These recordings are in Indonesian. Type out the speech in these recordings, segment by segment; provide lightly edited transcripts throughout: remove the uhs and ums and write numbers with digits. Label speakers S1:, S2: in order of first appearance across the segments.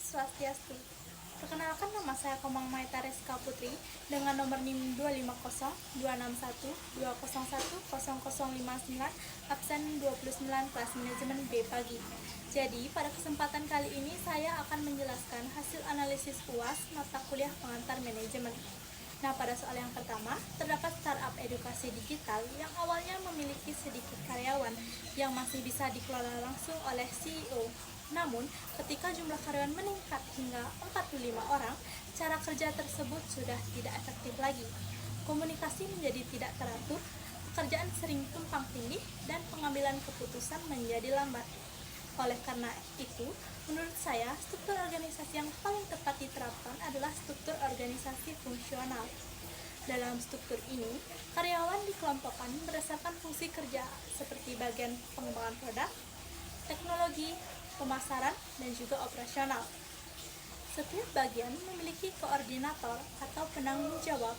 S1: Swastiastu. Perkenalkan, nama saya Komang Maita Reska Putri dengan nomor NIM 250-261-201-0059, absen 29, kelas manajemen B pagi. Jadi, pada kesempatan kali ini saya akan menjelaskan hasil analisis UAS mata kuliah pengantar manajemen. Nah, pada soal yang pertama, terdapat startup edukasi digital yang awalnya memiliki sedikit karyawan yang masih bisa dikelola langsung oleh CEO. Namun, ketika jumlah karyawan meningkat hingga 45 orang, cara kerja tersebut sudah tidak efektif lagi. Komunikasi menjadi tidak teratur, pekerjaan sering tumpang tindih, dan pengambilan keputusan menjadi lambat. Oleh karena itu, menurut saya, struktur organisasi yang paling tepat diterapkan adalah struktur organisasi fungsional. Dalam struktur ini, karyawan dikelompokkan berdasarkan fungsi kerja seperti bagian pengembangan produk, teknologi, pemasaran, dan juga operasional. Setiap bagian memiliki koordinator atau penanggung jawab,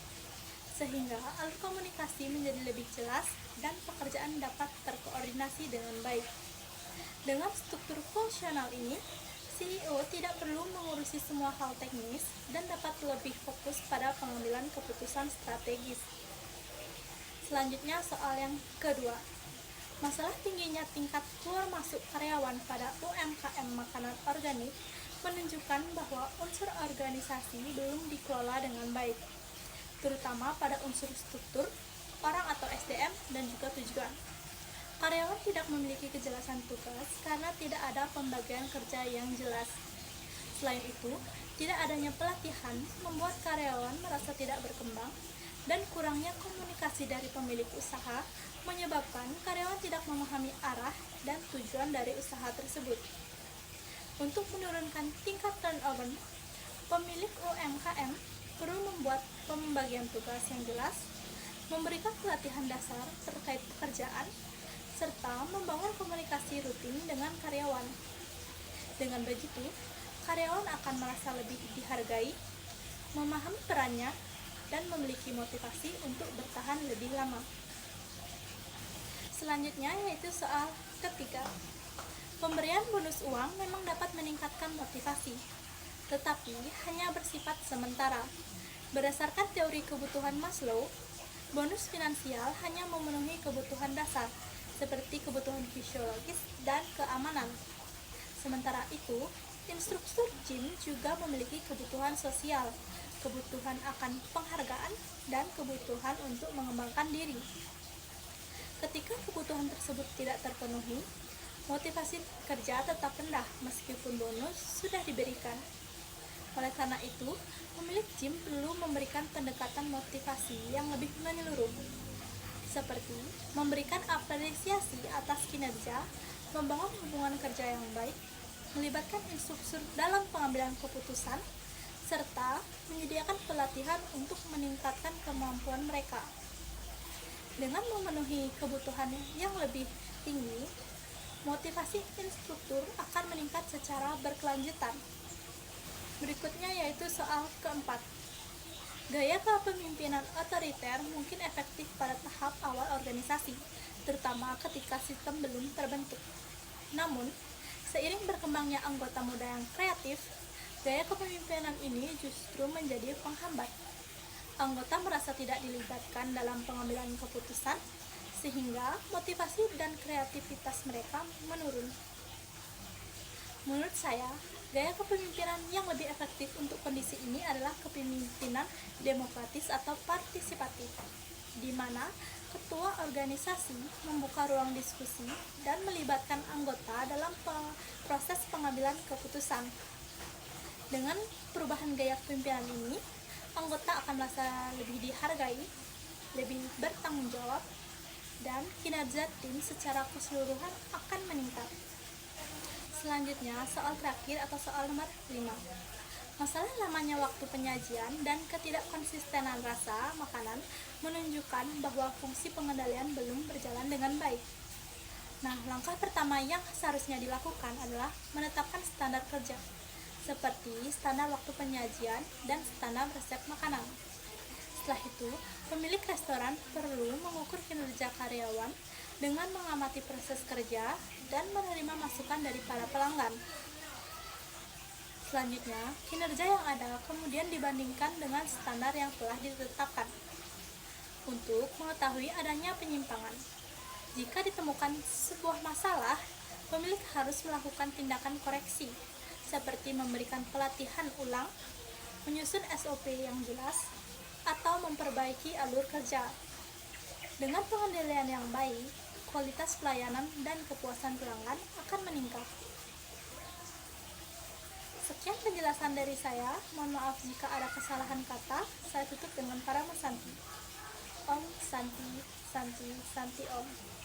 S1: sehingga alur komunikasi menjadi lebih jelas dan pekerjaan dapat terkoordinasi dengan baik. Dengan struktur fungsional ini, CEO tidak perlu mengurusi semua hal teknis dan dapat lebih fokus pada pengambilan keputusan strategis. Selanjutnya, soal yang kedua. Masalah tingginya tingkat keluar masuk karyawan pada UMKM makanan organik menunjukkan bahwa unsur organisasi belum dikelola dengan baik, terutama pada unsur struktur, orang atau SDM, dan juga tujuan. Karyawan tidak memiliki kejelasan tugas karena tidak ada pembagian kerja yang jelas. Selain itu, tidak adanya pelatihan membuat karyawan merasa tidak berkembang, dan kurangnya komunikasi dari pemilik usaha menyebabkan karyawan tidak memahami arah dan tujuan dari usaha tersebut. Untuk menurunkan tingkat turnover, pemilik UMKM perlu membuat pembagian tugas yang jelas, memberikan pelatihan dasar terkait pekerjaan, serta membangun komunikasi rutin dengan karyawan. Dengan begitu, karyawan akan merasa lebih dihargai, memahami perannya, dan memiliki motivasi untuk bertahan lebih lama. Selanjutnya yaitu soal ketiga. Pemberian bonus uang memang dapat meningkatkan motivasi, tetapi hanya bersifat sementara. Berdasarkan teori kebutuhan Maslow, bonus finansial hanya memenuhi kebutuhan dasar, seperti kebutuhan fisiologis dan keamanan. Sementara itu, instruktur gym juga memiliki kebutuhan sosial, kebutuhan akan penghargaan, dan kebutuhan untuk mengembangkan diri. Ketika kebutuhan tersebut tidak terpenuhi, motivasi kerja tetap rendah meskipun bonus sudah diberikan. Oleh karena itu, pemilik gym perlu memberikan pendekatan motivasi yang lebih menyeluruh, seperti memberikan apresiasi atas kinerja, membangun hubungan kerja yang baik, melibatkan instruktur dalam pengambilan keputusan, serta menyediakan pelatihan untuk meningkatkan kemampuan mereka. Dengan memenuhi kebutuhan yang lebih tinggi, motivasi instruktur akan meningkat secara berkelanjutan. Berikutnya yaitu soal keempat. Gaya kepemimpinan otoriter mungkin efektif pada tahap awal organisasi, terutama ketika sistem belum terbentuk. Namun, seiring berkembangnya anggota muda yang kreatif, gaya kepemimpinan ini justru menjadi penghambat. Anggota merasa tidak dilibatkan dalam pengambilan keputusan, sehingga motivasi dan kreativitas mereka menurun. Menurut saya, gaya kepemimpinan yang lebih efektif untuk kondisi ini adalah kepemimpinan demokratis atau partisipatif, di mana ketua organisasi membuka ruang diskusi dan melibatkan anggota dalam proses pengambilan keputusan. Dengan perubahan gaya kepemimpinan ini, anggota akan merasa lebih dihargai, lebih bertanggung jawab, dan kinerja tim secara keseluruhan akan meningkat. Selanjutnya, soal terakhir atau soal nomor 5. Masalah lamanya waktu penyajian dan ketidakkonsistenan rasa makanan menunjukkan bahwa fungsi pengendalian belum berjalan dengan baik. Nah, langkah pertama yang seharusnya dilakukan adalah menetapkan standar kerja, seperti standar waktu penyajian dan standar resep makanan. Setelah itu, pemilik restoran perlu mengukur kinerja karyawan dengan mengamati proses kerja dan menerima masukan dari para pelanggan. Selanjutnya, kinerja yang ada kemudian dibandingkan dengan standar yang telah ditetapkan untuk mengetahui adanya penyimpangan. Jika ditemukan sebuah masalah, pemilik harus melakukan tindakan koreksi, seperti memberikan pelatihan ulang, menyusun SOP yang jelas, atau memperbaiki alur kerja. Dengan pengendalian yang baik, kualitas pelayanan dan kepuasan pelanggan akan meningkat. Sekian penjelasan dari saya. Mohon maaf jika ada kesalahan kata. Saya tutup dengan para Santi. Om Santi, Santi, Santi Om.